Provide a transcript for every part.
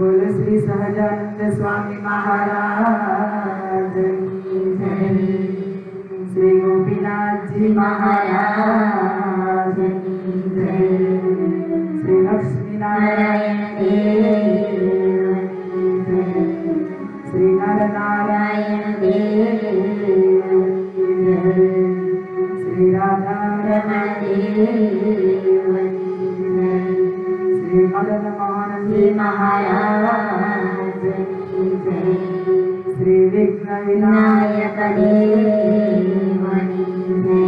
बोलो श्री सहजानंद स्वामी महाराज की जय। श्री गोपीनाथ जी महाराज की जय। श्री लक्ष्मी नारायण देव की जय। श्री नर नारायण देव की जय। श्री राधा रमण देव की जय। श्री मदन मोहन जी महाराज की जय। श्री विघ्न विनायक देव की जय।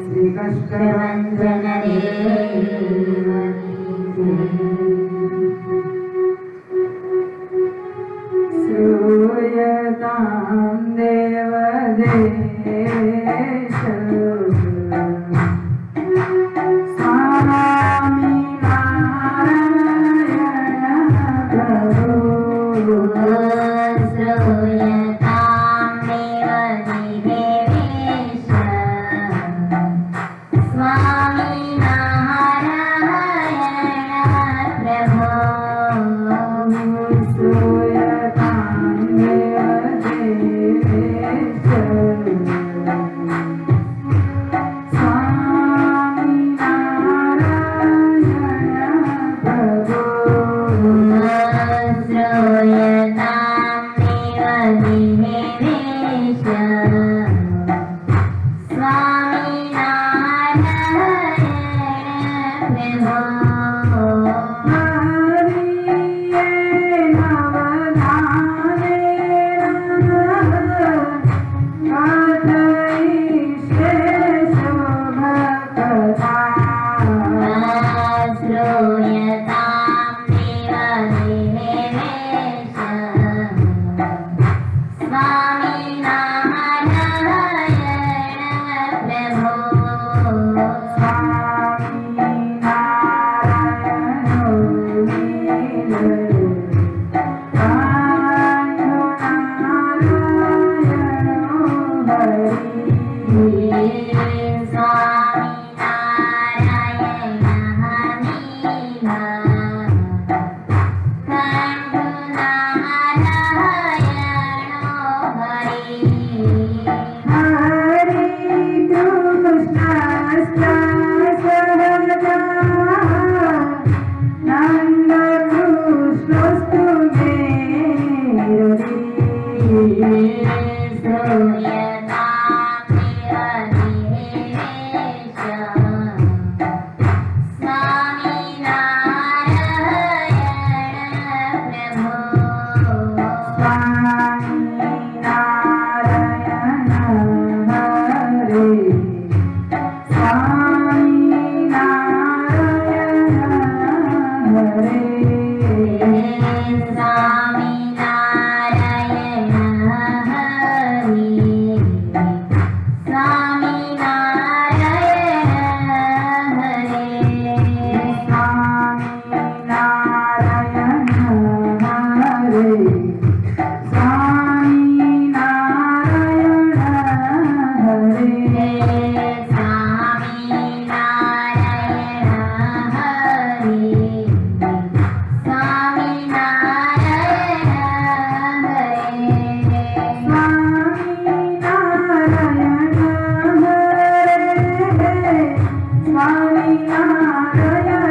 श्री कष्टभंजन देव की जय। श्रूयतां देव देश સ્વામિનારાયણ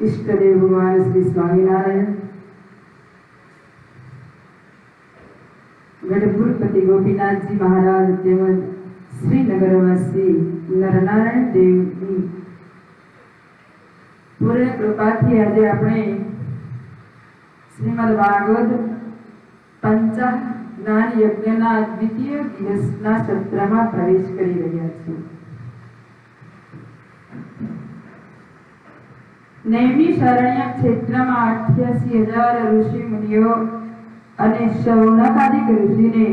इष्टदेव भगवान श्री स्वामीनारायण गढ़पुरपति गोपीनाथ जी महाराज तेमज श्रीनगरवासी नरनारायण देवनी पूर्ण कृपाथी आज આપણે શ્રીમદ ભાગવત પંચમ જ્ઞાન યજ્ઞના દ્વિતીય દિવસના સત્રમાં પ્રવેશ કરી રહ્યા છીએ। નૈમિષારણ્ય ક્ષેત્રમાં 88,000 ઋષિ મુનિઓ અને શૌનકાદિક ઋષિને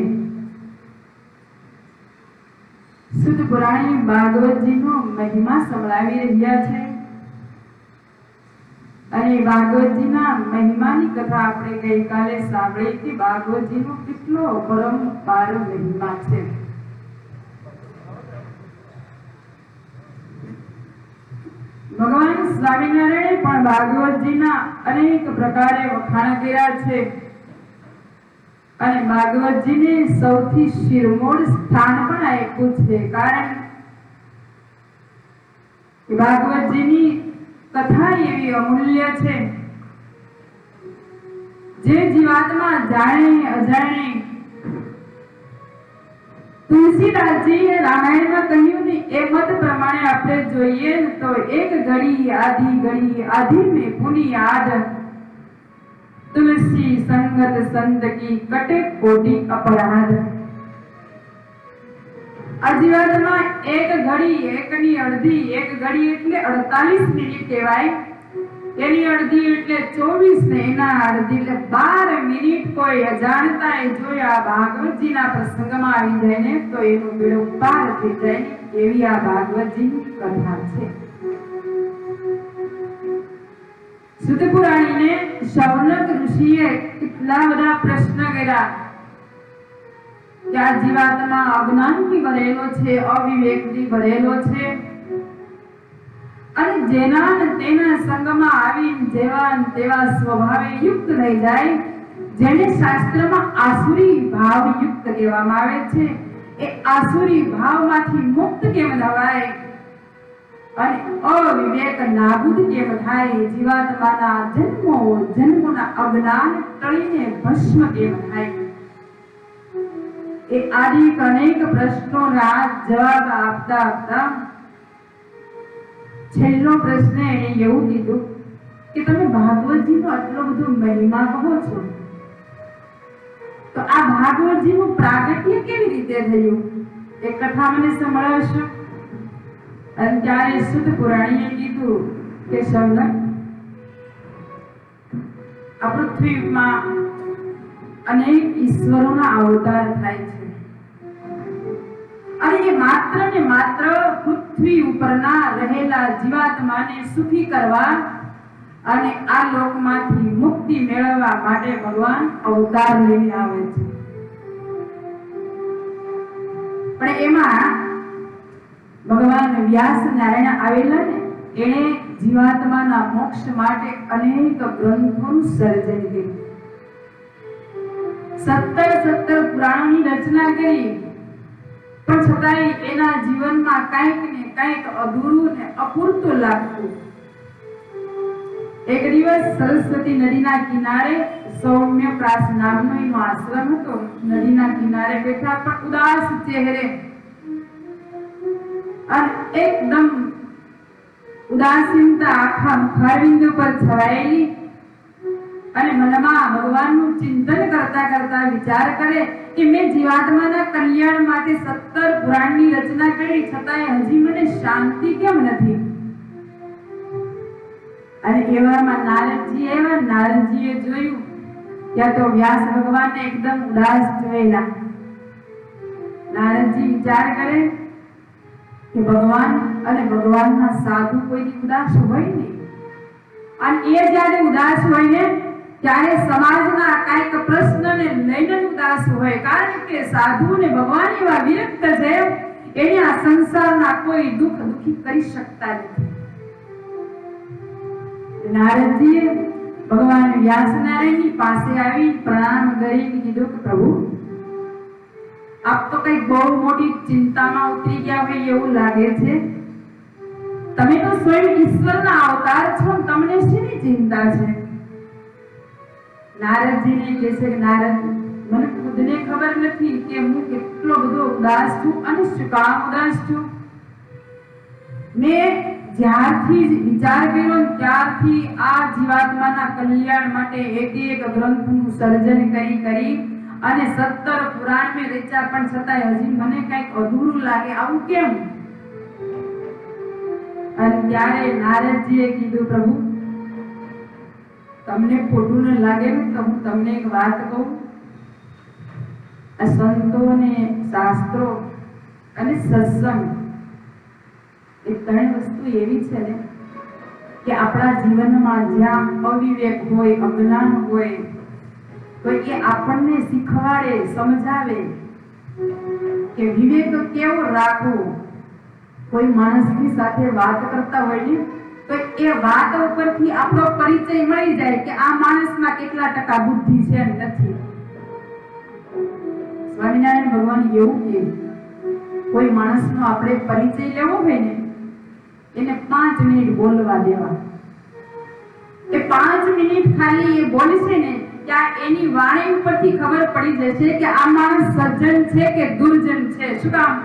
શુદ્ધ પુરાણી ભાગવતજીનો મહિમા સંભળાવી રહ્યા છે। અને ભાગવતજીના મહિમાની કથા આપણે ગઈકાલે સાંભળી કે ભાગવતજીનો કેટલો અપરંપાર મહિમા છે। ભગવાન સ્વામિનારાયણે પણ ભાગવતજીના અનેક પ્રકારે વખાણ કર્યા છે અને ભાગવતજીને સૌથી શિરમોર સ્થાન પણ આપ્યું છે, કારણ કે ભાગવતજીની कथा एवी अमूल्य छे जे जीवात्मा जाने अजाणे। तुलसीदास जी रामायण में कह્યું ने ए मत प्रमाणे આપણે જોઈએ तो एक घड़ी आधी में पुनी आद तुलसी संगत संत की कटे कोटि अपराध। अजीवात्मा एक घड़ी एकनी अर्धी एक घड़ी એટલે 48 મિનિટ કહેવાય, એની અડધી એટલે 24 ને એના અડધી એટલે 12 મિનિટ કોઈ અજાણતાએ જો આ ભાગવતજીના પ્રસંગમાં આવી જાય ને તો એનું બેડું પાર થઈ જાય, એવી આ ભાગવતજીની કથા છે। સુત પુરાણીને શૌનક ઋષિએ કેટલા બધા પ્રશ્ન કર્યા क्या जीवात्मा अज्ञान की भरेलो छे, अविवेक की भरेलो छे अने जेना तेना संगमा आवी जेवान तेवा स्वभावे युक्त થઈ જાય, જેને શાસ્ત્રમાં આસુરી ભાવ યુક્ત કહેવામાં આવે છે, એ આસુરી ભાવમાંથી મુક્ત કેમ થવાય અને અવિવેક નાબૂદ કેમ થાય, જીવાત્માના જન્મોના અજ્ઞાન ટળીને ભસ્મ કેમ થાય। એ આદિ અનેક પ્રશ્નોના જવાબ આપતા આપતા છેલ્લો પ્રશ્ન એને એવું કીધું કે તમે ભાગવતજીનો આટલો બધો મહિમા કહો છો તો આ ભાગવતજીનું પ્રાગટ્ય કેવી રીતે થયું, એ કથા મને સંભળાવશો? અને ત્યારે શુદ્ધ પુરાણીએ કીધું કે શૌનક, આ પૃથ્વીમાં अनेक ईश्वरोना अवतार थाय छे अने ये मात्र ने मात्र पृथ्वी उपरना रहेला जीवात्माने सुखी करवा अने आ लोकमांथी मुक्ति मेळववा माटे भगवान अवतार लईने आवे छे। पण एमां भगवान व्यास नारायण आवेला ने एणे जीवात्माना मोक्ष माटे अनेक ग्रंथोनुं सर्जन कर्युं। 17 પુરાણોની રચના કરી, પણ છતાંય એના જીવનમાં કંઈક ને કંઈક અધૂરું ને અપૂરતું લાગતું। એક દિવસ સરસ્વતી નદીના કિનારે સૌમ્યપ્રાસ નામનો એનો આશ્રમ હતો। નદીના કિનારે બેઠા પણ ઉદાસ ચહેરે અને એકદમ ઉદાસીનતા આખા મુખારવિંદ પર છવાયેલી અને મનમાં ભગવાનનું ચિંતન કરતા કરતા વિચાર કરે કે મેં જીવાત્માના કલ્યાણ માટે 17 પુરાણની રચના કરી, છતાંય હજી મને શાંતિ કેમ નથી? અને એવામાં નારદજીએ જોયું ત્યાં તો વ્યાસ ભગવાનને એકદમ ઉદાસ જોયેલા। નારદજી વિચાર કરે કે ભગવાન અને ભગવાનના સાધુ કોઈ ઉદાસ હોય નહીં, અને એ જ્યારે ઉદાસ હોય ને ત્યારે સમાજના કાંઈક પ્રશ્નને લઈને ઉદાસ હોય, કારણ કે સાધુ ને ભગવાન એવા વિરક્ત છે એને આ સંસારના કોઈ દુઃખ દુખી કરી શકતા નથી। નારદજીએ ભગવાન વ્યાસ નારાયણની પાસે આવી પ્રણામ કરી કીધું કે પ્રભુ आप तो कई बहुत मोटी चिंता में उतरी गया હોય એવું લાગે છે। તમે તો સ્વયં ઈશ્વરના અવતાર છો, તમને શેની ચિંતા છે? નારદજીને કહે છે કે નારદ, મને ખુદને ખબર નથી કે હું કેટલો બધો ઉદાસ છું અને શું કામ ઉદાસ છું. મેં જ્યારથી વિચાર કર્યો ત્યારથી આ જીવાત્માના કલ્યાણ માટે એક એક ગ્રંથનું સર્જન કરી અને 17 પુરાણ મેં રચ્યા, પણ છતાંય હજી મને કંઈક અધૂરું લાગે. આવું કેમ? અને ત્યારે નારદજીએ કીધું, પ્રભુ તમને ખોટું ન લાગે ને તો હું તમને એક વાત કહું. આ સંતો ને શાસ્ત્રો અને સત્સંગ એ ત્રણ વસ્તુ એવી છે ને કે આપણા જીવનમાં જ્યાં અવિવેક હોય, અજ્ઞાન હોય, તો એ આપણને શીખવાડે, સમજાવે કે વિવેક કેવો રાખવો. કોઈ માણસની સાથે વાત કરતા હોય ને તો એ વાત ઉપરથી આપણો પરિચય મળી જાય કે આ માણસમાં કેટલા ટકા બુદ્ધિ છે અને નથી. સ્વામિનારાયણ ભગવાન એવું કે કોઈ માણસનો આપણે પરિચય લેવો હોય ને એને 5 મિનિટ બોલવા દેવા. એ 5 મિનિટ ખાલી એ બોલશે ને ત્યાં એની વાણી ઉપરથી ખબર પડી જશે કે આ માણસ સજ્જન છે કે દુર્જન છે. શું કામ?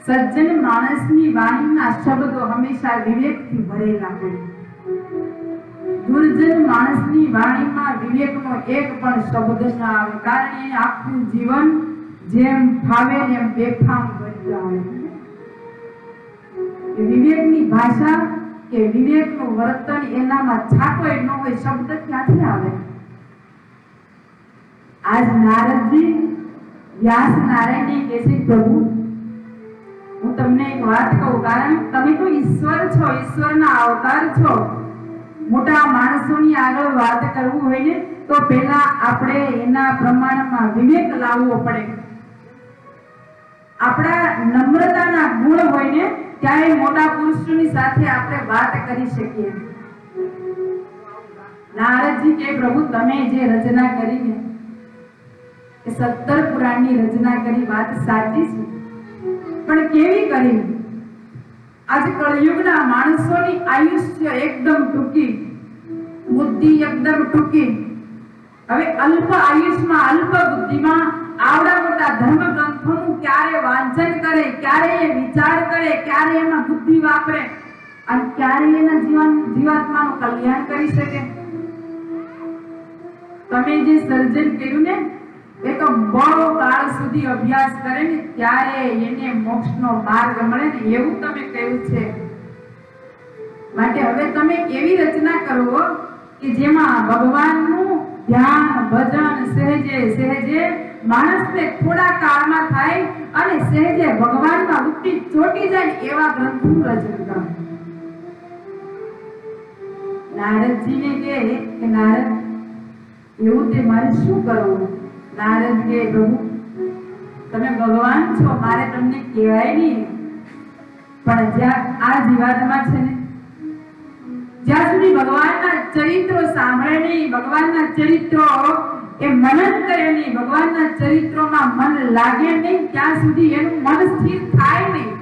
સજ્જન માણસની વાણીના શબ્દો હંમેશા વિવેકથી ભરેલા હોય. દુર્જન માણસની વાણીમાં વિવેકનો એક પણ શબ્દ ન આવે, કારણ એ આખું જીવન જેમ ફાવે એમ બેફામ બની આવે. વિવેકની ભાષા કે વિવેકનું વર્તન એનામાં છાપોય ન હોય, શબ્દ ક્યાંથી આવે? આજ નારદજી વ્યાસ નારાયણને કહે છે, પ્રભુ હું તમને એક વાત કહું, કારણ તમે તો ઈશ્વર છો, ઈશ્વરના અવતાર છો. મોટા માણસોની આગળ વાત કરવું હોય ને તો પહેલા આપણે એના પ્રમાણમાં વિવેક લાવવો પડે. આપણા નમ્રતાના ગુણ હોય ને ત્યારે મોટા પુરુષોની સાથે આપણે વાત કરી શકીએ. નારદજી કે પ્રભુ તમે જે રચના કરી ને એ 17 પુરાણની રચના કરી, વાત સાચી છે, પણ કેવી કરી? આજ કળયુગના માણસોની આયુષ્ય એકદમ ટૂંકી, બુદ્ધિ એકદમ ટૂંકી. હવે અલ્પ આયુષ્યમાં, અલ્પ બુદ્ધિમાં આવડા મોટા ધર્મ ગ્રંથોનું ક્યારે વાંચન કરે, ક્યારે એ વિચાર કરે, ક્યારે એમાં બુદ્ધિ વાપરે અને ક્યારે એના જીવાત્માનું કલ્યાણ કરી શકે? તમે જે સર્જન કર્યું ને એ તો બહુ કાળ સુધી અભ્યાસ કરે ને ત્યારે એને મોક્ષનો માર્ગ મળે ને એવું તમે કહ્યું છે. માટે હવે તમે એવી રચના કરો કે જેમાં ભગવાનનું ધ્યાન, ભજન સહેજે સહેજે માણસને થોડા કાળમાં થાય અને સહેજે ભગવાનમાં વૃત્તિ ચોટી જાય એવા ગ્રંથનું રચન કરો. નારદજીને કહે કે નારદ એવું તે મારે શું કરવું? નારદ કે પ્રભુ તમે ભગવાન છો, મારે તમને કહેવાય નહીં, પણ જ્યાં આ જીવાત્મા છે ને જ્યાં સુધી ભગવાનના ચરિત્રો સાંભળે નહીં, ભગવાનના ચરિત્રો એ મનન કરે નહીં, ભગવાનના ચરિત્રોમાં મન લાગે નહીં, ત્યાં સુધી એનું મન સ્થિર થાય નહીં.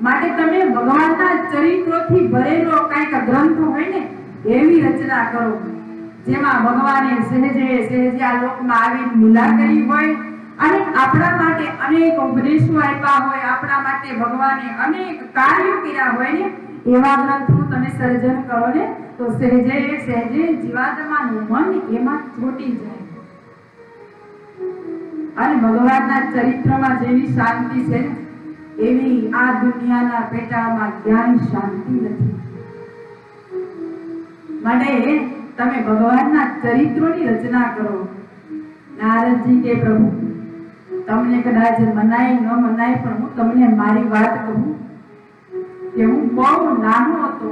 માટે તમે ભગવાનના ચરિત્રોથી ભરેલો કંઈક ગ્રંથ હોય ને એવી રચના કરો જેમાં ભગવાને સહેજે સહેજે આ લોકમાં આવીને લીલા કરી હોય અને આપણા માટે અનેક ઉપદેશો આપ્યા હોય, આપણા માટે ભગવાને અનેક કાર્યો કર્યા હોય ને એવા ગ્રંથનું તમે સર્જન કરો ને તો સહેજે સહેજે જીવાત્માનું મન એમાં ચોટી જાય. અને ભગવાનના ચરિત્રમાં જેવી શાંતિ છે ને એવી આ દુનિયાના પેટાળમાં ક્યાંય શાંતિ નથી. માટે તમે ભગવાનના ચરિત્રોની રચના કરો. નારદજી કે પ્રભુ તમને કદાચ મનાય ન મનાય, પણ હું તમને મારી વાત કહું કે હું બહુ નાનો હતો,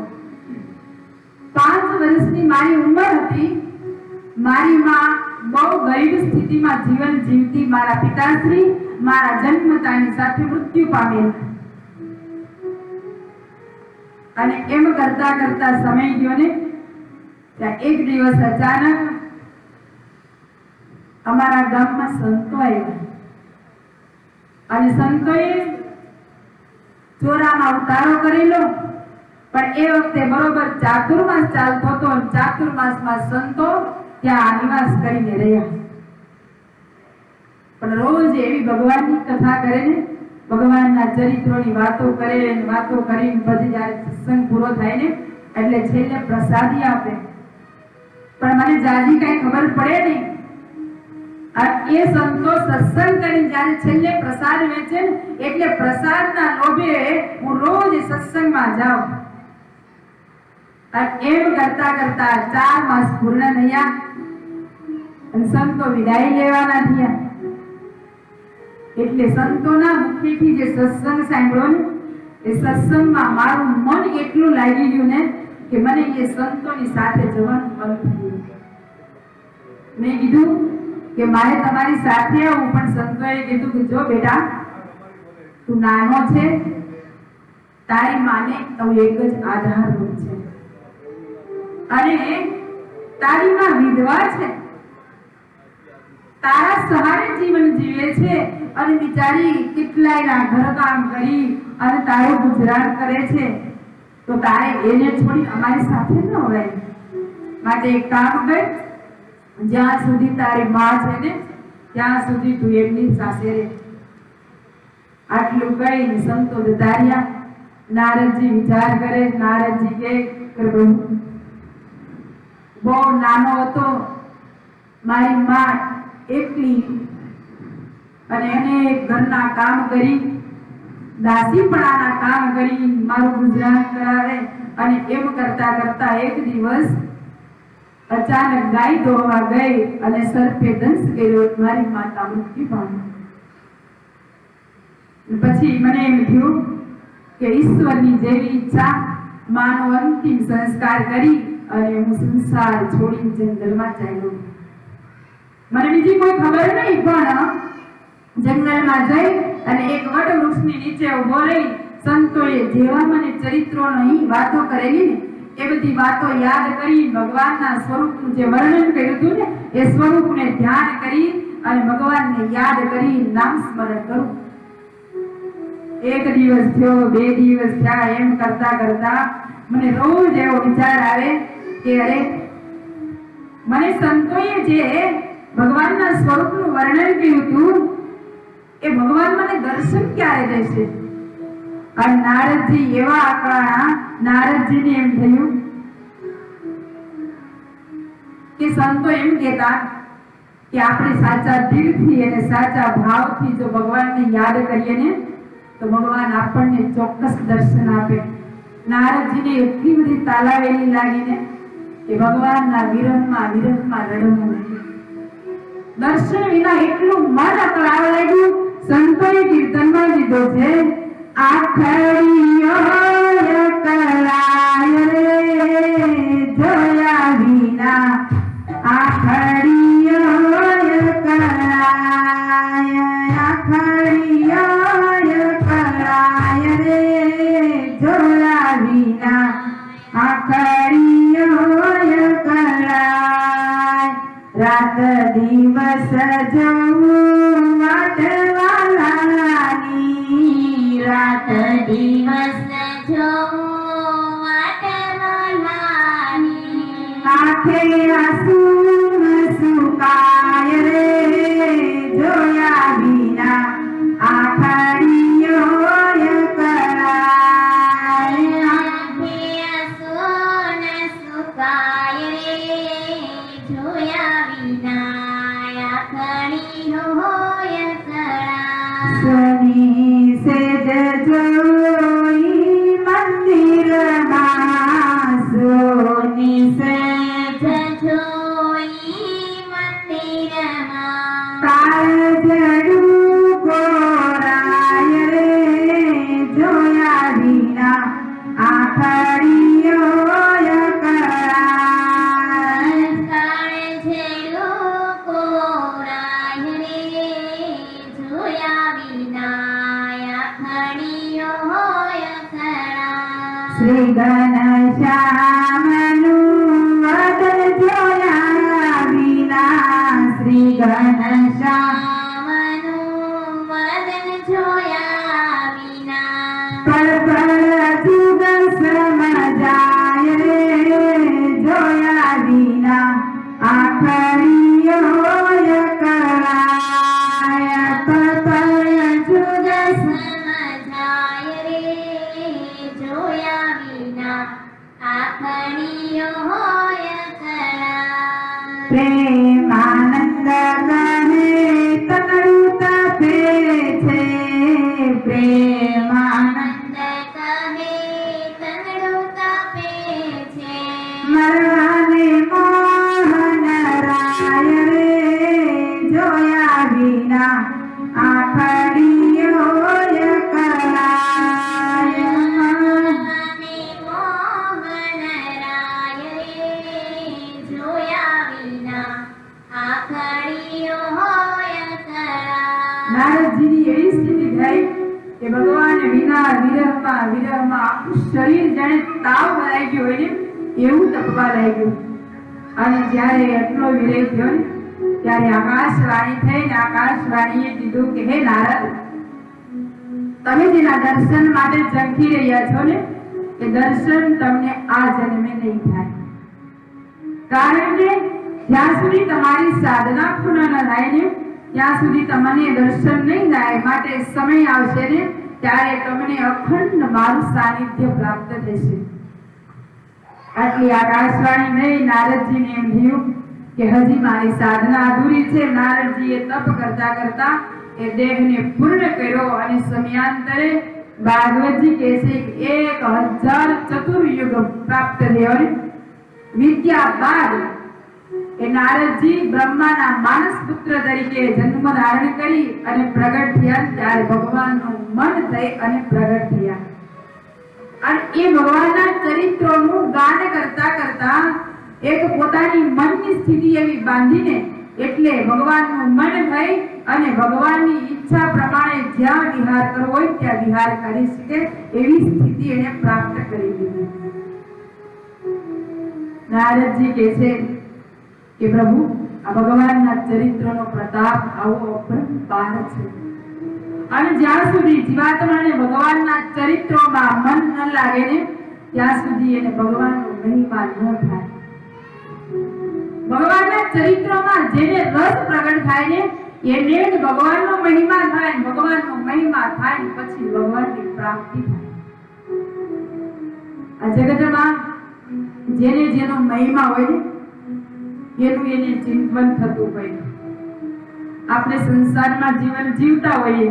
5 વર્ષની મારી ઉંમર હતી. મારી માં બહુ ગરીબ સ્થિતિમાં જીવન જીવતી. મારા પિતાશ્રી મારા જન્મતાની સાથે મૃત્યુ પામેલા અને એમ કરતા કરતા સમય ગયો ને ત્યાં એક દિવસ અચાનક અમારા ગામમાં સંતો આવ્યા અને સંતોએ ચોરામાં ઉતારો કરેલો, પણ એ વખતે બરોબર ચાતુર્માસ ચાલતો હતો અને ચાતુર્માસમાં સંતો ત્યાં નિવાસ કરીને રહ્યા. પણ રોજ એવી ભગવાનની કથા કરે ને, ભગવાનના ચરિત્રોની વાતો કરે ને વાતો કરીને પછી જ્યારે સત્સંગ પૂરો થાય ને એટલે છેલ્લે પ્રસાદી આપે. પણ મને જાજી કઈ ખબર પડે નહીં. એ સંતો સત્સંગ કરીને જ્યારે છેલ્લે પ્રસાદ વેચે ને એટલે પ્રસાદના લોભે હું રોજ સત્સંગમાં જાઉં. એમ કરતા કરતા 4 માસ પૂર્ણ થયા અને સંતો વિદાય લેવાના થયા. એટલે સંતોના મુખેથી જે સત્સંગ સાંભળ્યો ને એ સત્સંગમાં મારું મન એટલું લાગી ગયું ને કે મને એ સંતોની સાથે જવાનું મન થયું. મેં કીધું કે મારે તમારી સાથે આવું, પણ સંતોએ કીધું કે જો બેટા તું નાનો છે, તારી માને તો એક જ આધારરૂપ છે અને તારી માં વિધવા છે, તારા સહારે જીવન જીવે છે અને બિચારી કેટલાયના ઘરકામ કરી અને તારું ગુજરાન કરે છે, તો તારે એને છોડી અમારી સાથે ન હોય. માટે એક કામ કર, જ્યાં સુધી તારી માં છે ને ત્યાં સુધી તું એમની સાથે રહે. આટલું કહીને સંતો જતા રહ્યા. નારદજી વિચાર કરે. નારદજી કે પ્રભુ બહુ નાનો હતો, મારી માં એકલી અને એને ઘરના કામ કરી દાસીપણાના કામ કરી મારું ગુજરાન કરાવે અને એમ કરતા કરતા એક દિવસ અચાનક ગાય દોવા ગઈ અને સર્પે દંશ કર્યો. મારી માતા મૃત્યુ પામી. પછી મને એમ થયું કે ઈશ્વરની જેવી ઈચ્છા, માનો અંતિમ સંસ્કાર કરી અને હું સંસાર છોડી જંગલમાં ચાલ્યો. મને બીજી કોઈ ખબર નહીં, પણ જંગલમાં જઈ અને એક વટવૃક્ષની નીચે ઉભો રહી સંતોએ જેવા મને ચરિત્રોની વાતો કરેલી ને એ બધી વાતો યાદ કરી ભગવાનના સ્વરૂપનું જે વર્ણન કર્યું હતું ને એ સ્વરૂપને ધ્યાન કરી અને ભગવાનને યાદ કરી નામ સ્મરણ કરું. એક દિવસ થયો, 2 દિવસ થયા, એમ કરતા કરતા મને રોજ એવો વિચાર આવે કે અરે મને સંતોએ જે ભગવાનના સ્વરૂપનું વર્ણન કર્યું હતું એ ભગવાન મને દર્શન ક્યારે દેશે? અને નારદજી એવા આકળાણા. નારદજીને એમ થયું કે સંતો એમ કહેતા કે આપણે સાચા દિલથી અને સાચા ભાવથી જો ભગવાનને યાદ કરીએ ને તો ભગવાન આપણને ચોક્કસ દર્શન આપે. નારદજીને એટલી બધી તાલાવેલી લાગીને કે ભગવાનના વિરહમાં રડવું. દર્શન વિના એટલું મન અકળાવા લાગ્યું. સંતોએ કીર્તનમાં કીધો છે, આખડીઓ અકળાય રે જોયા વિના, આખડીઓ અકળાય, આખડીઓ અકળાય રે જોયા વિના, આખડીઓ અકળાય. રાત દિવસ જવું વાટવાલાની, રાત દિવસ જવું વાટવાલાની, આંખે આંસુ સુકાય રે જોયા વિના, આખડીઓ અકળાય, આંખે આંસુ સુકાય રે જોયા વિના, આખડીઓ અકળાય. શનિ સેજ જોઈ મંદિરમાં, શનિ સેજ જોઈ મંદિરમાં, કાળજડું કોરાય રે જોયા વિના, આખડીઓ અકળાય, કાળજડું કોરાય રે જોયા વિના, આખડીઓ અકળાય. શ્રી ઘનશ્યામનું વદન જોયા વિના, શ્રી ઘનશ્યામનું વદન જોયા વિના, જોયા વિના આખડીઓ કરાય નારદજીની એવી સ્થિતિ થઈ કે ભગવાન વિના વિરહમાં આખું શરીર જાણે તાવ ભરાઈ ગયો હોય ને એવું તપવા લાગ્યું. અને જ્યારે એટલો વિરહ થયો ને ત્યારે આકાશવાણી થઈને આકાશવાણીએ કીધું કે હે નારદ, તમે જેના દર્શન માટે ઝંખી રહ્યા છો ને એ દર્શન તમને આ જન્મે નહીં થાય. કારણ કે જ્યાં સુધી તમારી સાધના પૂર્ણ ન થાય ને ત્યાં સુધી તમને દર્શન નહીં થાય. માટે સમય આવશે ને ત્યારે તમને અખંડ મારું સાનિધ્ય પ્રાપ્ત થશે. આટલી આકાશવાણી નહીં નારદજીને એમ થયું કે હજી મારી સાધના અધૂરી છે. નારદજીએ તપ કરતા કરતા એ દેહને પૂર્ણ કર્યો અને સમયાંતરે ભાગવતજી કહે છે કે 1000 ચતુર્યુગ પ્રાપ્ત થયો. વિદ્યા બાદ એ નારદજી બ્રહ્માના માનસ પુત્ર તરીકે જન્મ ધારણ કરી અને પ્રગટ થયા. ત્યારે ભગવાનનું મન થઈ અને પ્રગટ થયા. અને એ ભગવાનના ચરિત્રોનું ગાન કરતા કરતા એક પોતાની મનની સ્થિતિ એવી બાંધીને એટલે ભગવાનનું મન થઈ અને ભગવાનની ઈચ્છા પ્રમાણે જ્યાં વિહાર કરવો હોય ત્યાં વિહાર કરી શકે એવી સ્થિતિ એને પ્રાપ્ત કરી દીધી. નારદજી કહે છે કે પ્રભુ, આ ભગવાનના ચરિત્રનો પ્રતાપ આવો અપરંપાર છે. અને જ્યાં સુધી જીવાત્માને ભગવાનના ચરિત્રોમાં મન ન લાગે ને ત્યાં સુધી એને ભગવાનનો મહિમા ન થાય. ભગવાનના ચરિત્રોમાં જેને રસ પ્રગટ થાય ને એને જ ભગવાનનો મહિમા થાય. ભગવાનનો મહિમા થાય પછી ભગવાનની પ્રાપ્તિ થાય. આ જગતમાં જેને જેનો મહિમા હોય ને એનું એને ચિંતન થતું હોય. આપણે સંસારમાં જીવન જીવતા હોઈએ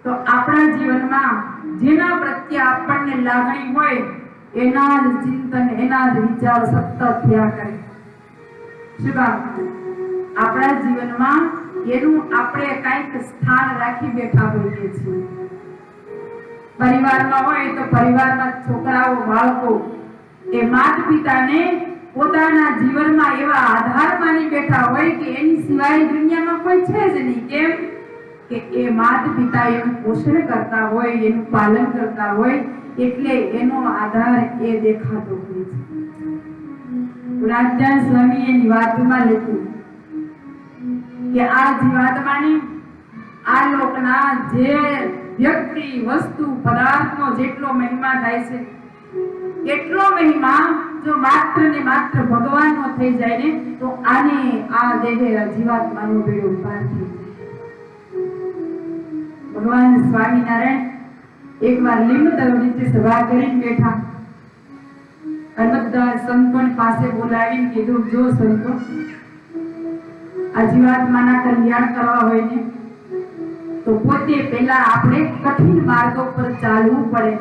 તો આપણા જીવનમાં જેના પ્રત્યે આપણને લાગણી હોય એના જ ચિંતન, એના જ વિચાર સતત થયા કરે. શું કામ? આપણા જીવનમાં એનું આપણે કંઈક સ્થાન રાખી બેઠા હોઈએ છીએ. પરિવારમાં હોય તો પરિવારમાં છોકરાઓ, બાળકો એ માતા પિતાને પોતાના જીવનમાં એવા આધાર માની બેઠા હોય કે એની સિવાય દુનિયામાં કોઈ છે જ નહીં. કેમ કે એ માતા પિતા એનું પોષણ કરતા હોય, એનું પાલન કરતા હોય એટલે એનો આધાર એ દેખાતો હોય છે. રાજ્યાન સ્વામી એની વાતમાં લખ્યું કે આ જીવાત્માને આ લોકના જે વ્યક્તિ, વસ્તુ, પદાર્થનો જેટલો મહિમા થાય છે એટલો મહિમા જો માત્ર ને માત્ર ભગવાનનો થઈ જાય ને તો આને આ દેહે જીવાત્માનો બેડો પાર થઈ જાય. ભગવાન સ્વામિનારાયણ એકવાર લીમડો નીચે સભા કરીને બેઠા અને બધા સંતોની પાસે બોલાવીને કીધું, જો સંતો, આ જીવાત્માના કલ્યાણ કરવા હોય ને તો પોતે પહેલા આપણે કઠિન માર્ગો પર ચાલવું પડે.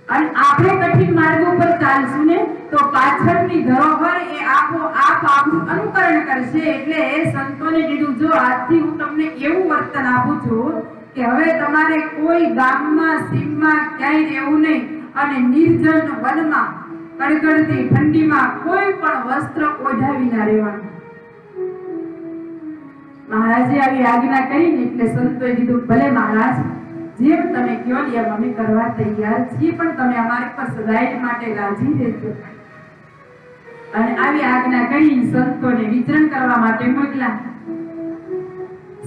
અને આપણે કઠિન માર્ગો પર ચાલશું ને તો પાછળની ધરોહર એ આપોઆપ આપણું અનુકરણ કરશે. એટલે એ સંતોને કીધું, જો આજથી હું તમને એવું વર્તન આપું છું કે હવે તમારે કોઈ ગામમાં, સીમમાં ક્યાંય રહેવું નહીં અને નિર્જન વનમાં કડકડતી ઠંડીમાં કોઈ પણ વસ્ત્ર ઓઢાવી ના રહેવાનું. મહારાજે આવી આજ્ઞા કરીને એટલે સંતોએ કીધું, ભલે મહારાજ, જેમ તમે કહો એમ અમે કરવા તૈયાર છીએ, પણ તમે અમારી પર સદાય માટે રાજી રહેજો. અને આવી આજ્ઞા કરી સંતોને વિચરણ કરવા માટે મોકલ્યા.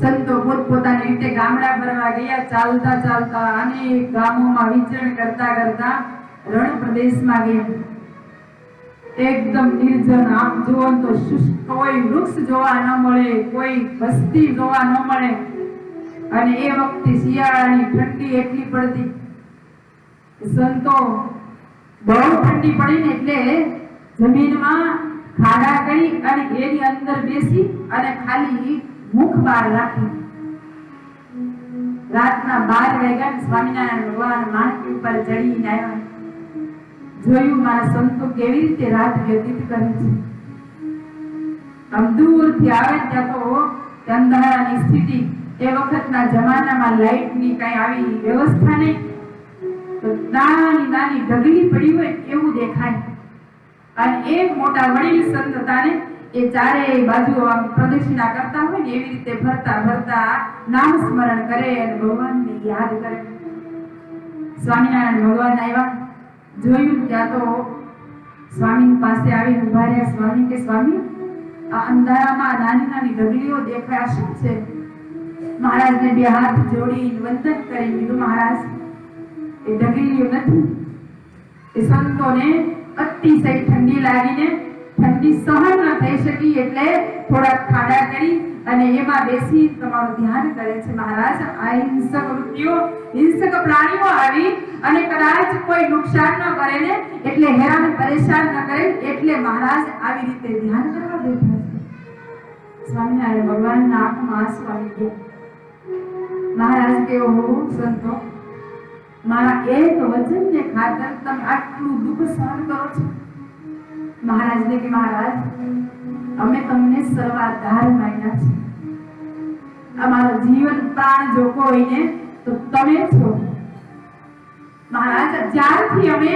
સંતો પોતપોતાની રીતે ગામડા ફરવા ગયા. ચાલતા ચાલતા અનેક ગામોમાં વિચરણ કરતા કરતા રણ પ્રદેશમાં ગયા. એકદમ નિર્જન, આમ જોવો તો શુષ્ક, કોઈ વૃક્ષ જોવા ન મળે, કોઈ વસ્તી જોવા ન મળે. અને એ વખતે શિયાળાની ઠંડી એટલી પડતી. સંતો બહુ ઠંડી પડી ને એટલે જમીનમાં ખાડા કરી અને એની અંદર બેસી અને ખાલી મુખ બહાર રાખી. રાતના 12 વાગ્યા સ્વામિનારાયણ ભગવાન માણકી ઉપર ચડીને આવ્યા. જોયું મારા સંતો કેવી રીતે રાત વ્યતીત કરે છે. આમ દૂરથી આવે ત્યાં તો અંધારાની સ્થિતિ, એ વખતના જમાનામાં લાઇટની કઈ આવી વ્યવસ્થા નહીં, તો નાની નાની ઢગલી પડી હોય એવું દેખાય. અને એક મોટા વડીલ સંત હતા ને, એ ચારે બાજુ આમ પ્રદક્ષિણા કરતા હોય ને એવી રીતે ફરતા ફરતા નામ સ્મરણ કરે અને ભગવાનને યાદ કરે. સ્વામિનારાયણ ભગવાન આવ્યા, જોયું ત્યાં તો સ્વામી પાસે આવીને ઉભા રહ્યા. સ્વામી કે સ્વામી, આ અંધારામાં નાની નાની ઢગલીઓ દેખાય, શું છે? મહારાજને બે હાથ જોડી વંદન કરી દીધું. મહારાજ, એ ઢગલીઓ નથી, એ સંતોને અતિશય ઠંડી લાગીને ઠંડી સહન ન થઈ શકી એટલે થોડા ખાડા કરી અને એમાં બેસી તમારું ધ્યાન કરે છે. મહારાજ, આ હિંસક વૃત્તિઓ, હિંસક પ્રાણીઓ આવી અને કદાચ કોઈ નુકસાન ન કરે ને, એટલે હેરાન પરેશાન ન કરે એટલે મહારાજ આવી રીતે ધ્યાન કરવા બેઠા છે. સ્વામિનારાયણ ભગવાનના આંખમાં આંસુ આવી ગયા. મહારાજ કે, ઓહો સંતો, મારા એક વચનને ખાતર તમે આટલું દુઃખ સહન કરો છો? મહારાજને કે, મહારાજ, અમે તમને સર્વાધાર માન્યા છે. અમારો જીવન પ્રાણ જો કોઈ ને તો તમે છો. મહારાજ, જ્યારથી અમે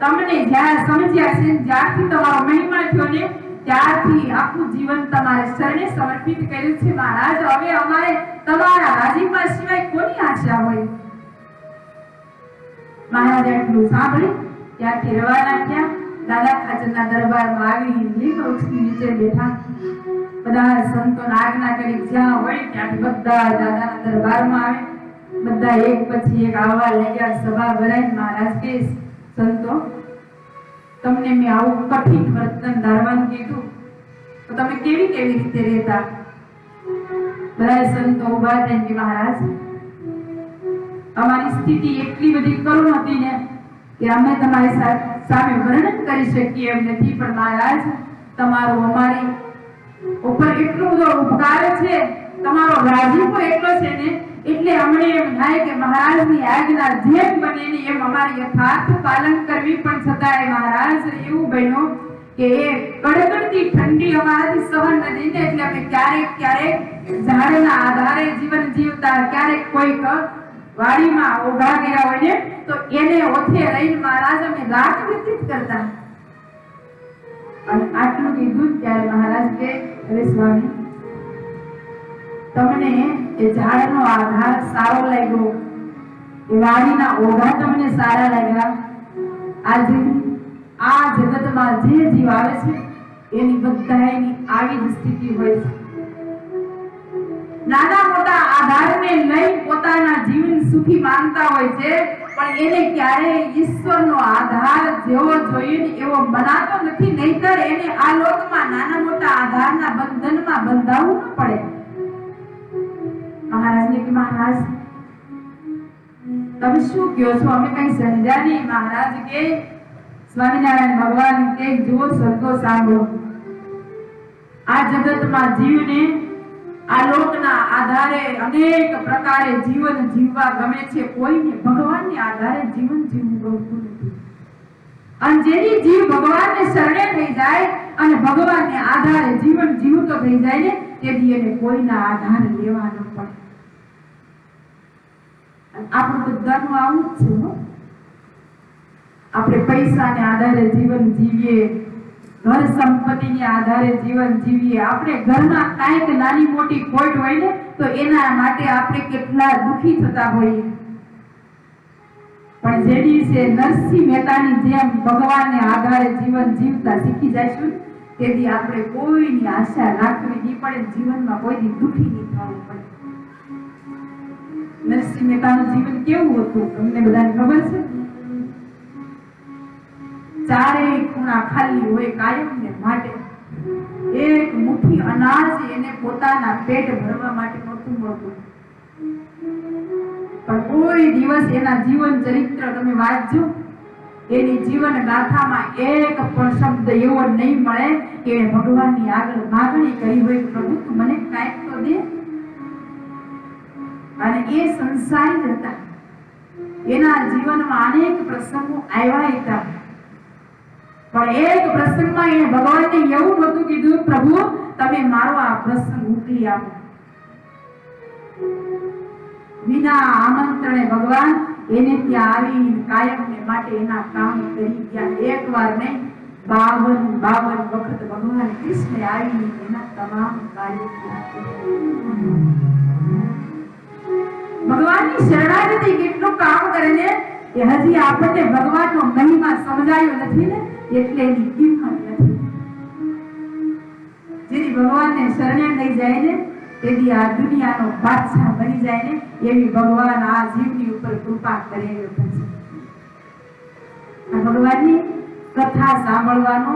તમને જ્યારે સમજ્યા છે, જ્યારથી તમારો મહિમા થયો ને, ત્યારથી આખું જીવન તમારે શરણે સમર્પિત કર્યું છે. મહારાજ, હવે અમારે તમારા રાજીપા સિવાય કોની આશા હોય? મહારાજ આટલું સાંભળી ત્યાંથી રવાના થયા. દાદા ખાચરના દરબારમાં આવી લીંબ વૃક્ષની નીચે બેઠા. બધા સંતોને આજ્ઞા કરી જ્યાં હોય ત્યાંથી બધા દાદાના દરબારમાં આવે. બધા એક પછી એક આવવા લાગ્યા. સભા ભરાઈ. મહારાજ કે, સંતો, તમને મેં આવું કઠિન વર્તન ધારવાનું કીધું તો તમે કેવી કેવી રીતે રહેતા? બધા સંતો ઉભા થઈને કે, મહારાજ, અમારી સ્થિતિ એટલી બધી કરુણ હતી ને કે અમે તમારી સામે વર્ણન કરી શકીએ એમ નથી. પણ મહારાજ, તમારો અમારી ઉપર એટલો બધો ઉપકાર છે, તમારો રાજીપો એટલો છે ને, એટલે અમને એમ થાય કે મહારાજની આજ્ઞા જેમ બને ને એમ અમારી યથાર્થ પાલન કરવી. પણ છતાંય મહારાજ, એવું બન્યું કે એ કડકડતી ઠંડી અમારાથી સહન નથી ને, એટલે અમે ક્યારેક ક્યારેક ઝાડના આધારે જીવન જીવતા, ક્યારેક કોઈક વાડીમાં ઉભા ગયા હોય ને તો એને ઓથે રહીને મહારાજ અમે રાત વ્યતીત કરતા. અને આટલું કીધું ત્યારે મહારાજ કે, અરે સ્વામી, તમને એ ઝાડનો આધાર સારો લાગ્યો, એ વાડીના ઓઢા તમને સારા લાગ્યા. આજે આ જગતમાં જે જીવ આવે છે એની બધાની આવી જ સ્થિતિ હોય છે. નાના મોટા આધારને લઈ પોતાના જીવન સુખી માનતા હોય છે, પણ એને ક્યારેય ઈશ્વરનો આધાર જેવો જોઈએ ને એવો બનાતો નથી. નહીતર એને આ લોકમાં નાના મોટા આધારના બંધનમાં બંધાવવું ન પડે. મહારાજને કે, મહારાજ, તમે શું કહો છો? અમે કઈ સમજ્યા નહીં. મહારાજ કે, સ્વામિનારાયણ ભગવાન કે, જુઓ સંતો, સાંભળો, આ જગતમાં જીવને આ લોકના આધારે અનેક પ્રકારે જીવન જીવવા ગમે છે. કોઈને ભગવાનને આધારે જીવન જીવવું ગમતું નથી. અને જેની જીવ ભગવાનને શરણે થઈ જાય અને ભગવાનને આધારે જીવન જીવતો થઈ જાય ને, તેથી એને કોઈના આધાર લેવા ન પડે. આપણું બધાનું આવું જ છે. આપણે પૈસાને આધારે જીવન જીવીએ, ઘર સંપત્તિને આધારે જીવન જીવીએ. આપણે ઘરમાં કાંઈક નાની મોટી ખોટ હોય ને તો એના માટે આપણે કેટલા દુખી થતા હોઈએ. પણ જે દિવસે નરસિંહ મહેતાની જેમ ભગવાનને આધારે જીવન જીવતા શીખી જઈશું, તેથી આપણે કોઈની આશા રાખવી નહીં પડે, જીવનમાં કોઈની દુખી નહીં થવું પડે. નરસિંહ મહેતાનું જીવન કેવું હતું તમને બધાને ખબર છે? ચારેય ખૂણા ખાલી હોય કાયમને માટે. એક મુઠ્ઠી અનાજ એને પોતાના પેટ ભરવા માટે નહોતું મળતું. પણ કોઈ દિવસ એના જીવન ચરિત્ર તમે વાંચજો, એની જીવન ગાથામાં એક પણ શબ્દ એવો નહીં મળે કે ભગવાનની આગળ માગણી કરી હોય, પ્રભુ તું મને કાંઈક તો દે. અને એ સંસારી હતા. એના જીવનમાં અનેક પ્રસંગો આવ્યા હતા, પણ એક પ્રસંગમાં એને ભગવાનને એવું નહોતું કીધું, પ્રભુ તમે મારો આ પ્રસંગ ઉકલી આપો. વિના આમંત્રણે ભગવાન એને ત્યાં આવી કાયમને માટે એના કામ કરી ગયા. એકવાર નહીં 52 વખત ભગવાન કૃષ્ણ આવી એના તમામ કાર્યો કર્યા. ભગવાનની શરણાગતિ કેટલું કામ કરે ને એ હજી આપણને ભગવાનનો મહિમા સમજાયો નથી ને એટલે એની કિંમત નથી. જેથી ભગવાનને શરણે લઈ જાય ને તેથી આ દુનિયાનો બાદશાહ બની જાય ને એવી ભગવાન આ જીવની ઉપર કૃપા કરેલો છે. આ ભગવાનની કથા સાંભળવાનો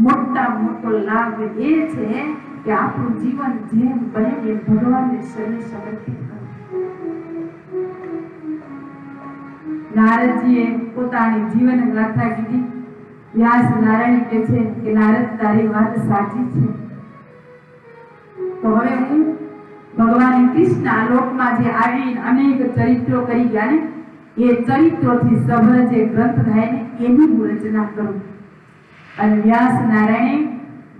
મોટો લાભ એ છે કે આપણું જીવન જેમ બને એમ ભગવાનને શરણે સમર્પિત કરવું. નારદજીએ પોતાની જીવન ગાથા કીધી. વ્યાસ નારાયણ કહે છે કે નારદ તારી વાત સાચી છે. તો હવે હું ભગવાન કૃષ્ણ આ લોકમાં જે આવી અનેક ચરિત્રો કરી ગયા ને એ ચરિત્રોથી સભર જે ગ્રંથ થાય ને એની હું રચના કરું. અને વ્યાસ નારાયણે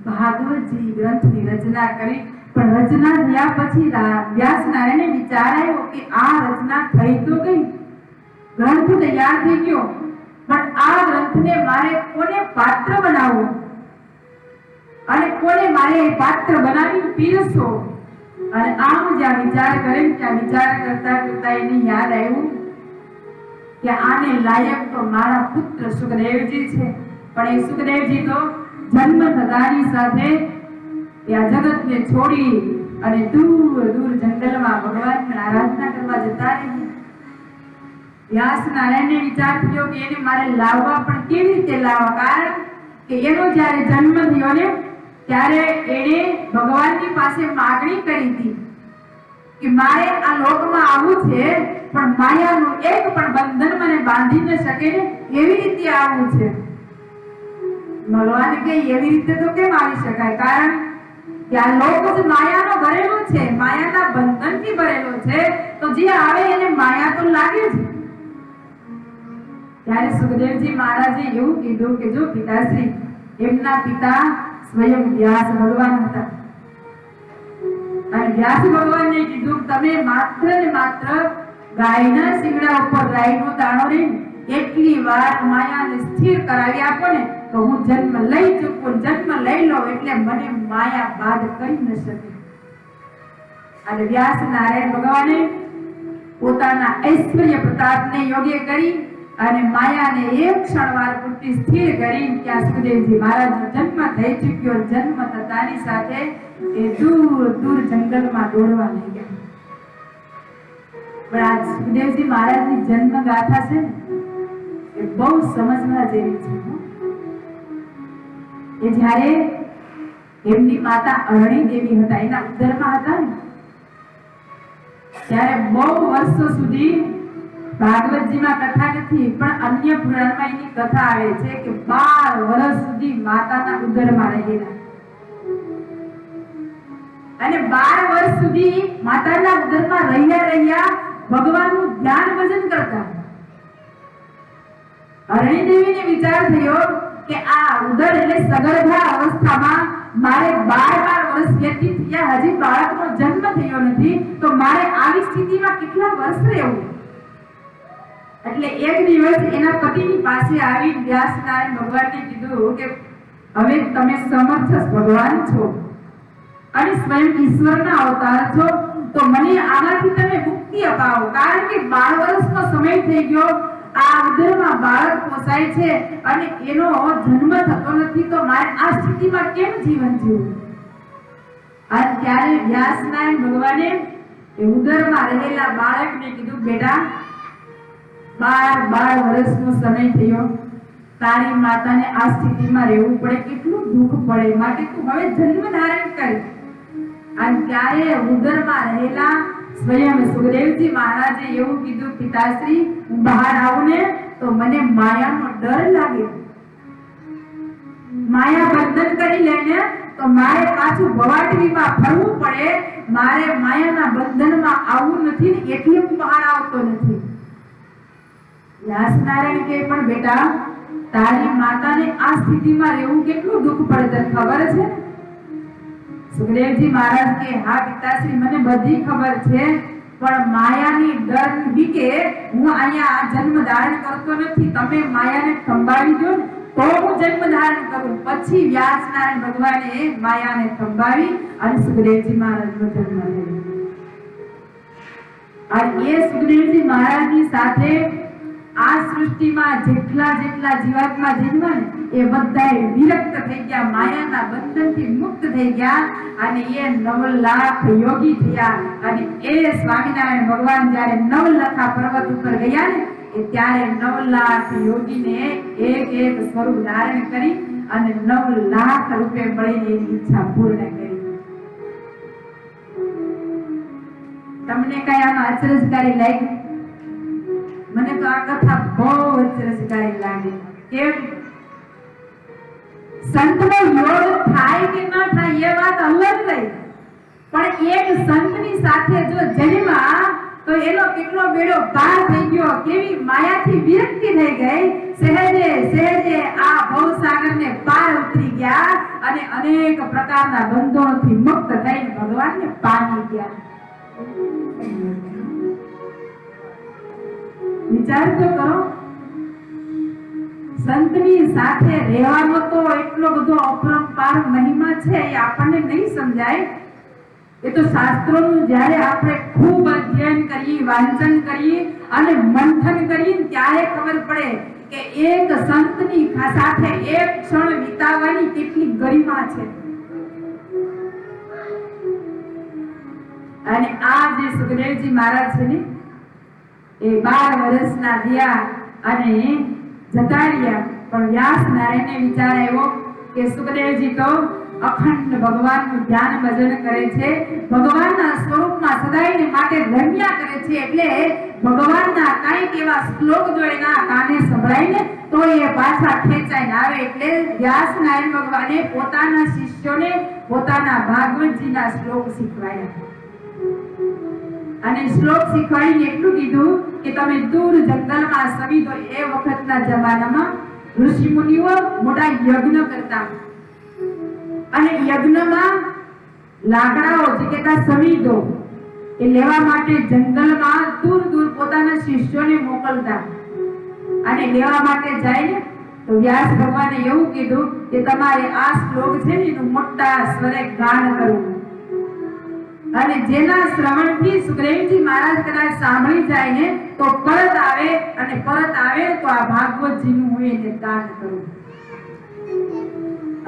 ભાગવતજી ગ્રંથની રચના કરી. પણ રચના થયા પછી વ્યાસ નારાયણે વિચાર આવ્યો કે આ રચના થઈ તો ગઈ, ગ્રંથ તૈયાર થઈ ગયો, પણ આ ગ્રંથને મારે કોને પાત્ર બનાવવો અને કોને મારે એ પાત્ર બનાવી પીરસો. અને આમ જ્યાં વિચાર કરે ત્યાં વિચાર કરતા કરતા એને યાદ આવ્યું કે આને લાયક તો મારા પુત્ર સુખદેવજી છે. પણ એ સુખદેવજી તો જન્મ થતાની સાથે આ જગતને છોડી અને દૂર દૂર જંગલમાં ભગવાનની આરાધના કરવા જતા રહ્યા. વ્યાસ નારાયણને વિચાર થયો કે એને મારે લાવવા, પણ કેવી રીતે લાવવા? કારણ કે એનો જ્યારે જન્મ થયો ને ત્યારે એણે ભગવાનની પાસે માગણી કરી હતી કે મારે આ લોકમાં આવવું છે પણ માયાનું એક પણ બંધન મને બાંધી ન શકે ને એવી રીતે આવવું છે. ભગવાન કે એવી રીતે તો કેમ આવી શકાય? કારણ કે આ લોક જ માયાનો ભરેલો છે, માયાના બંધનથી ભરેલો છે, તો જે આવે એને માયા તો લાગે જ. ત્યારે સુખદેવજી મહારાજે એવું કીધું કે જો પિતાશ્રી, એમના પિતા સ્વયં વ્યાસ ભગવાન હતા. અને વ્યાસ ભગવાનને કીધું તમે માત્ર ને માત્ર ગાયના શિંગડા ઉપર ગાયનો દાણો રહીને એટલી વાર માયાને સ્થિર કરાવી આપો ને તો હું જન્મ લઈ ચૂકું. જન્મ લઈ લો એટલે મને માયા બાદ કરી ન શકે. અને વ્યાસ નારાયણ ભગવાને પોતાના ઐશ્વર્ય પ્રતાપને યોગ્ય કરી અને માયાને એક ક્ષણવાર પૂરતી સ્થિર કરી ત્યાં સુખદેવજી મહારાજનો જન્મ થઈ ચૂક્યો. જન્મ થતાની સાથે એ દૂર દૂર જંગલમાં દોડવા લઈ ગયા. પણ આ સુખદેવજી મહારાજની જન્મ ગાથા છે ને એ બહુ સમજવા જેવી છે. એ જ્યારે એમની માતા અરણી દેવી હતા, એના ઉદરમાં હતા ને ત્યારે બહુ વર્ષો સુધી ભાગવતજીમાં કથા નથી પણ અન્ય પુરાણમાં એની કથા આવે છે કે 12 વર્ષ સુધી માતાના ઉદરમાં રહેલા. અને 12 વર્ષ સુધી માતાના ઉદરમાં રહ્યા ભગવાનનું ધ્યાન ભજન કરતા. અરણી દેવીને વિચાર થયો કે આ ઉદર એટલે સગર્ભા અવસ્થામાં મારે 12 વર્ષ વ્યતીત થયા, હજી બાળકનો જન્મ થયો નથી, તો મારે આવી સ્થિતિમાં કેટલા વર્ષ રહેવું? એટલે એક દિવસ એના પતિની પાસે આવી વ્યાસ નારાયણ ભગવાનને કીધું કે હવે તમે સમર્થ ભગવાન છો અને સ્વયં ઈશ્વરના અવતાર છો, તો મને આનાથી તમે મુક્તિ અપાવો. કારણ કે 12 વર્ષનો સમય થઈ ગયો, આ ઉદરમાં બાળક પોસાય છે અને એનો જન્મ થતો નથી, તો મારે આ સ્થિતિમાં કેમ જીવન જીવવું? અને ત્યારે વ્યાસ નારાયણ ભગવાને એ ઉદરમાં રહેલા બાળકને કીધું બેટા 12 વર્ષનો સમય થયો, તારી માતાને આ સ્થિતિમાં રહેવું પડે, કેટલું દુઃખ પડે, માટે તું હવે જન્મ ધારણ કર. અને ત્યારે ઉદરમાં રહેલા સ્વયં સુખદેવજી મહારાજે એવું કીધું પિતાશ્રી, હું બહાર આવું ને તો મને માયાનો ડર લાગે. માયા બંધન કરી લઈને તો મારે પાછું ભવાટવીમાં ફરવું પડે, મારે માયાના બંધનમાં આવવું નથી ને એટલે હું બહાર આવતો નથી. વ્યાસ નારાયણ કે પણ બેટા તારી માતાને આ સ્થિતિમાં રહેવું કેટલું દુઃખ પડે તને ખબર છે? સુખદેવજી મહારાજ કે હા પિતાશ્રી મને બધી ખબર છે, પણ માયાની ડર બીકે હું અહીંયા જન્મ ધારણ કરતો નથી. તમે માયાને સંભાળી દો ને તો હું જન્મ ધારણ કરું. પછી વ્યાસ નારાયણ ભગવાને માયાને સંભાળી અને સુખદેવજી મહારાજનો જન્મ થયો. અને એ સુખદેવજી મહારાજની સાથે આ સૃષ્ટિમાં જેટલા જીવાત્મા જન્મ્યા ને એ બધાય વિરક્ત થઈ ગયા, માયાના બંધનથી મુક્ત થઈ ગયા અને એ 9 લાખ યોગી થયા. અને એ સ્વામિનારાયણ ભગવાન જ્યારે નવલખા પર્વત ઉપર ગયા ને એ ત્યારે 9 લાખ યોગીને એક સ્વરૂપ ધારણ કરી અને 9 લાખ રૂપે મળીને એની ઈચ્છા પૂર્ણ કરી. તમને કઈ આમાં અચરજકારી લાગી? મને તો આ કથા બહુ અચરજકારી લાગી. કેમ? સંતનો યોગ થાય કે ન થાય એ વાત અલગ રહી, પણ એક સંતની સાથે જો જન્મા તો એનો કેટલો બેડો પાર થઈ ગયો, કેવી માયાથી વિરક્તિ થઈ ગઈ. સહેજે આ ભવસાગરને પાર ઉતરી ગયા અને અનેક પ્રકારના બંધનોથી મુક્ત થઈને ભગવાનને પામી ગયા. વિચાર તો કરો, સંતની સાથે રહેવાનો તો એટલો બધો અપરંપાર મહિમા છે, એ આપણને નહીં સમજાય. એ તો શાસ્ત્રોનું જ્યારે આપણે ખૂબ અધ્યયન કરીએ, વાંચન કરીએ અને મંથન કરીએ ત્યારે ખબર પડે કે એક સંતની સાથે એક ક્ષણ વિતાવવાની કેટલી ગરિમા છે. અને આ જે સુખદેવજી મહારાજ છે ને એ 12 વર્ષના થયા અને જતા રહ્યા. પણ વ્યાસ નારાયણને વિચાર આવ્યો કે સુખદેવજી તો અખંડ ભગવાનનું ધ્યાન ભજન કરે છે, ભગવાનના સ્વરૂપમાં સદાયને માટે રમ્યા કરે છે, એટલે ભગવાનના કાંઈક એવા શ્લોક જો એના કાને સંભળાય ને તો એ પાછા ખેંચાઈને આવે. એટલે વ્યાસ નારાયણ ભગવાને પોતાના શિષ્યોને પોતાના ભાગવતજીના શ્લોક શીખવાડ્યા. અને શ્લોક શીખવાડીને એટલું કીધું કે તમે દૂર જંગલમાં સમીધો. એ વખતના જમાનામાં ઋષિ મુનિઓ મોટા યજ્ઞ કરતા અને યજ્ઞમાં લાકડાઓ જે કહેતા સમીધો એ લેવા માટે જંગલમાં દૂર પોતાના શિષ્યોને મોકલતા. અને લેવા માટે જાય ને તો વ્યાસ ભગવાને એવું કીધું કે તમારે આ શ્લોક છે ને એનું મોટા સ્વરે ગાન કરવું. અને જેના શ્રવણથી સુખદેવજી મહારાજ કદાચ સાંભળી જાય ને તો પરત આવે તો આ ભાગવતજીનું હું એને દાન કરું.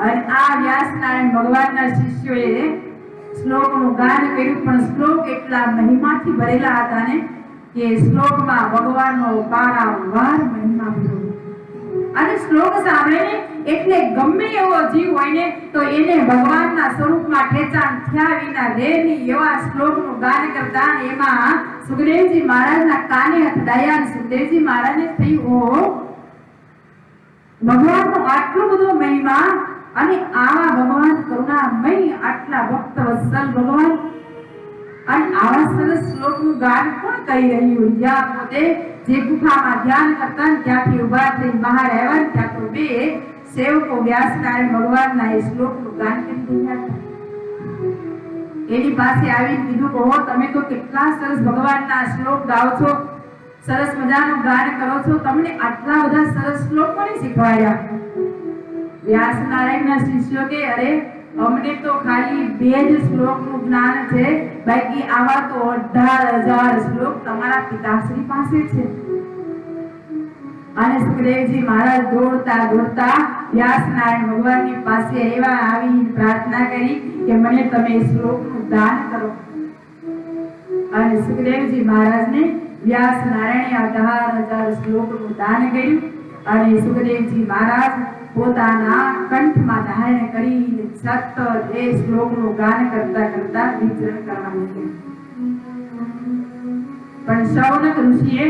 અને આ વ્યાસ નારાયણ ભગવાનના શિષ્યોએ શ્લોકનું ગાન કર્યું, પણ શ્લોક એટલા મહિમાથી ભરેલા હતા ને કે શ્લોકમાં ભગવાનનો પારાવાર મહિમા ભરેલો. અને શ્લોક સાંભળીને એટલે ગમે એવો જીવ હોય ને તો એને ભગવાનના સ્વરૂપમાં ખેંચાણ થયા વિના રહે નહીં એવા શ્લોકનું ગાન કરતા. એમાં સુખદેવજી મહારાજના કાને અથડાયા અને સુખદેવજી મહારાજને થયું ભગવાનનો આટલો બધો મહિમા અને આવા ભગવાન કરુણામય, આટલા ભક્ત વત્સલ ભગવાન અને આવા સરસ શ્લોકનું ગાન કોણ કરી રહ્યું? જ્યાં પોતે જે ગુફામાં ધ્યાન કરતા ત્યાંથી ઉભા થઈ બહાર આવ્યા ત્યાં તો 2 સેવકો વ્યાસ નારાયણ ભગવાનના એ શ્લોકનું ગાન કરી રહ્યા હતા. એની પાસે આવીને કીધું કે હો તમે તો કેટલા સરસ ભગવાનના શ્લોક ગાઓ છો, સરસ મજાનું ગાન કરો છો, તમને આટલા બધા સરસ શ્લોક કોણે શીખવાડ્યા? વ્યાસ નારાયણના શિષ્યો કે અરે અમને તો ખાલી 2 જ શ્લોકનું જ્ઞાન છે, બાકી આવા તો 18,000 શ્લોક તમારા પિતાશ્રી પાસે છે. અને સુખદેવજી મહારાજ દોડતા વ્યાસ નારાયણ ભગવાનની પાસે આવી પ્રાર્થના કરી કે મને તમે શ્લોકનું દાન કરો. અને સુખદેવજી મહારાજને વ્યાસ નારાયણે 18,000 શ્લોકનું દાન કર્યું. અને સુખદેવજી મહારાજ પોતાના કંઠમાં ધારણ કરીને સતત એ શ્લોકનું ગાન કરતા વિચરણ કરવા લાગ્યા. પણ શૌનક ઋષિએ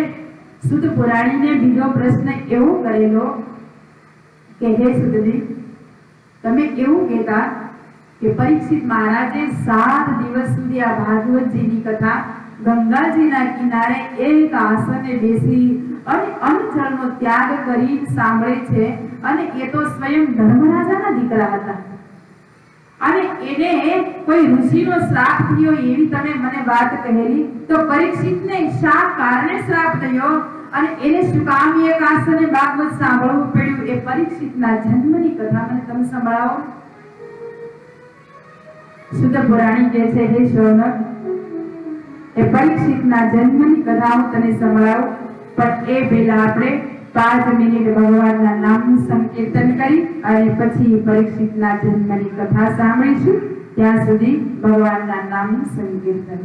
સુત પુરાણીને બીજો પ્રશ્ન એવો કરેલો કે હે સુતજી, તમે એવું કહેતા કે પરીક્ષિત મહારાજે 7 દિવસ સુધી આ ભાગવતજીની કથા ગંગાજીના કિનારે એક આસને બેસી અને અન્નજળનો ત્યાગ કરી સાંભળે છે, અને એ તો સ્વયં ધર્મરાજાના દીકરા હતા. અને એને કોઈ ઋષિનો શ્રાપ થયો એવી તમે મને વાત કહેલી, તો પરીક્ષિતને શા કારણે શ્રાપ થયો અને એને શું કામ એક આસને ભાગવત સાંભળવું પડ્યું, એ પરીક્ષિતના જન્મની કથા મને તમે સંભળાવો. શુદ્ધ પુરાણી કહે છે, હે શૌનક, એ પરીક્ષિતના જન્મની કથા હું તને સંભળાવું, પણ એ પહેલા આપણે 5 મિનિટ ભગવાનના નામનું સંકીર્તન કરી અને પછી પરીક્ષિતના જન્મની કથા સાંભળીશું. ત્યાં સુધી ભગવાનના નામનું સંકીર્તન.